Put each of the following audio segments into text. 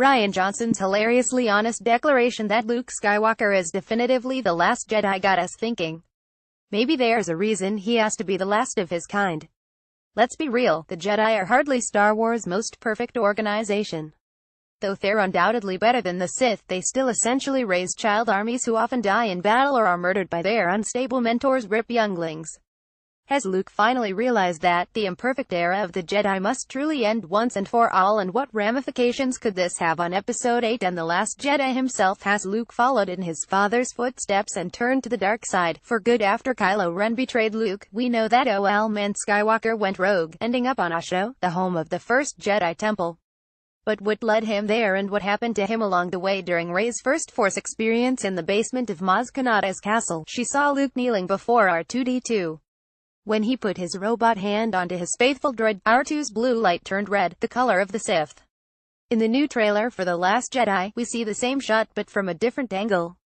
Rian Johnson's hilariously honest declaration that Luke Skywalker is definitively the last Jedi got us thinking. Maybe there's a reason he has to be the last of his kind. Let's be real, the Jedi are hardly Star Wars' most perfect organization. Though they're undoubtedly better than the Sith, they still essentially raise child armies who often die in battle or are murdered by their unstable mentors, rip younglings. Has Luke finally realized that the imperfect era of the Jedi must truly end once and for all, and what ramifications could this have on Episode 8 and The Last Jedi himself? Has Luke followed in his father's footsteps and turned to the dark side for good after Kylo Ren betrayed Luke? We know that old man Skywalker went rogue, ending up on Ahsoka, the home of the first Jedi Temple. But what led him there, and what happened to him along the way during Rey's first Force experience in the basement of Maz Kanata's castle? She saw Luke kneeling before R2-D2. When he put his robot hand onto his faithful droid, R2's blue light turned red, the color of the Sith. In the new trailer for The Last Jedi, we see the same shot but from a different angle.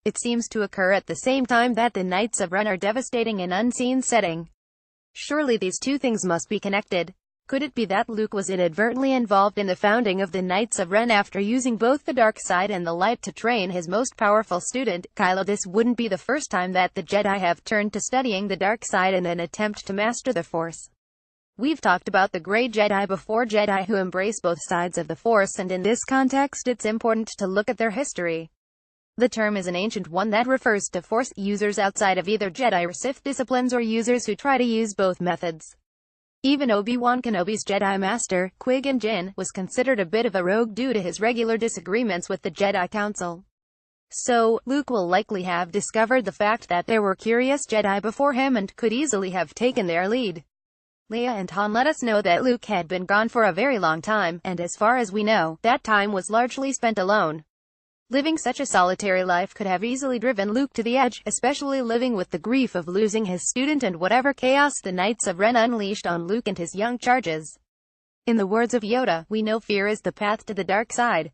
It seems to occur at the same time that the Knights of Ren are devastating an unseen setting. Surely these two things must be connected. Could it be that Luke was inadvertently involved in the founding of the Knights of Ren after using both the dark side and the light to train his most powerful student, Kylo? This wouldn't be the first time that the Jedi have turned to studying the dark side in an attempt to master the Force. We've talked about the Grey Jedi before, Jedi who embrace both sides of the Force, and in this context it's important to look at their history. The term is an ancient one that refers to Force users outside of either Jedi or Sith disciplines, or users who try to use both methods. Even Obi-Wan Kenobi's Jedi Master, Qui-Gon Jinn, was considered a bit of a rogue due to his regular disagreements with the Jedi Council. So, Luke will likely have discovered the fact that there were curious Jedi before him and could easily have taken their lead. Leia and Han let us know that Luke had been gone for a very long time, and as far as we know, that time was largely spent alone. Living such a solitary life could have easily driven Luke to the edge, especially living with the grief of losing his student and whatever chaos the Knights of Ren unleashed on Luke and his young charges. In the words of Yoda, we know fear is the path to the dark side.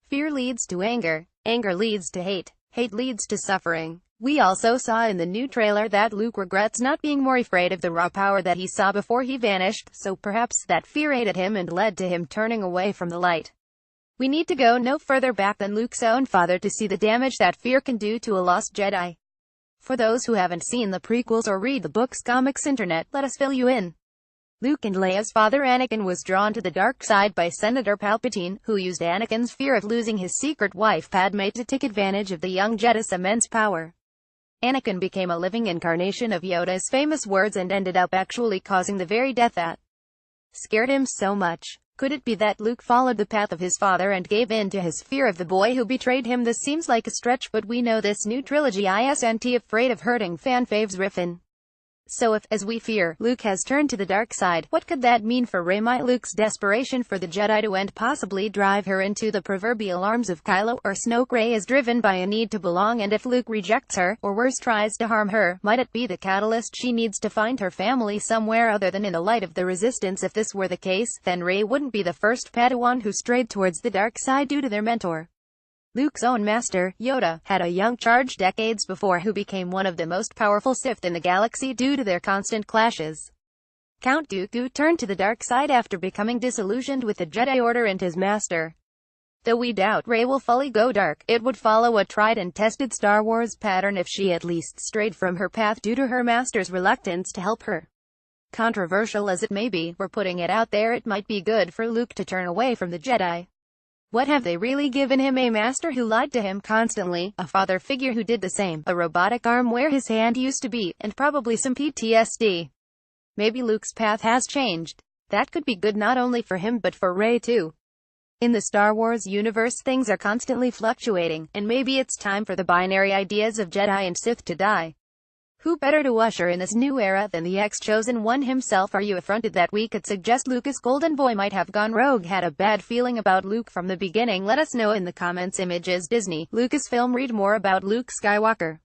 Fear leads to anger. Anger leads to hate. Hate leads to suffering. We also saw in the new trailer that Luke regrets not being more afraid of the raw power that he saw before he vanished, so perhaps that fear ate at him and led to him turning away from the light. We need to go no further back than Luke's own father to see the damage that fear can do to a lost Jedi. For those who haven't seen the prequels or read the books, comics, internet, let us fill you in. Luke and Leia's father Anakin was drawn to the dark side by Senator Palpatine, who used Anakin's fear of losing his secret wife Padme to take advantage of the young Jedi's immense power. Anakin became a living incarnation of Yoda's famous words and ended up actually causing the very death that scared him so much. Could it be that Luke followed the path of his father and gave in to his fear of the boy who betrayed him? This seems like a stretch, but we know this new trilogy isn't afraid of hurting fan faves riffin'. So if, as we fear, Luke has turned to the dark side, what could that mean for Rey? Might Luke's desperation for the Jedi to end possibly drive her into the proverbial arms of Kylo, or Snoke? Rey is driven by a need to belong, and if Luke rejects her, or worse tries to harm her, might it be the catalyst she needs to find her family somewhere other than in the light of the Resistance? If this were the case, then Rey wouldn't be the first Padawan who strayed towards the dark side due to their mentor. Luke's own master, Yoda, had a young charge decades before who became one of the most powerful Sith in the galaxy due to their constant clashes. Count Dooku turned to the dark side after becoming disillusioned with the Jedi Order and his master. Though we doubt Rey will fully go dark, it would follow a tried and tested Star Wars pattern if she at least strayed from her path due to her master's reluctance to help her. Controversial as it may be, we're putting it out there, it might be good for Luke to turn away from the Jedi. What have they really given him? A master who lied to him constantly, a father figure who did the same, a robotic arm where his hand used to be, and probably some PTSD. Maybe Luke's path has changed. That could be good not only for him but for Rey too. In the Star Wars universe, things are constantly fluctuating, and maybe it's time for the binary ideas of Jedi and Sith to die. Who better to usher in this new era than the ex-chosen one himself? Are you affronted that we could suggest Lucas Golden Boy might have gone rogue? Had a bad feeling about Luke from the beginning? Let us know in the comments. Images Disney, Lucasfilm. Read more about Luke Skywalker.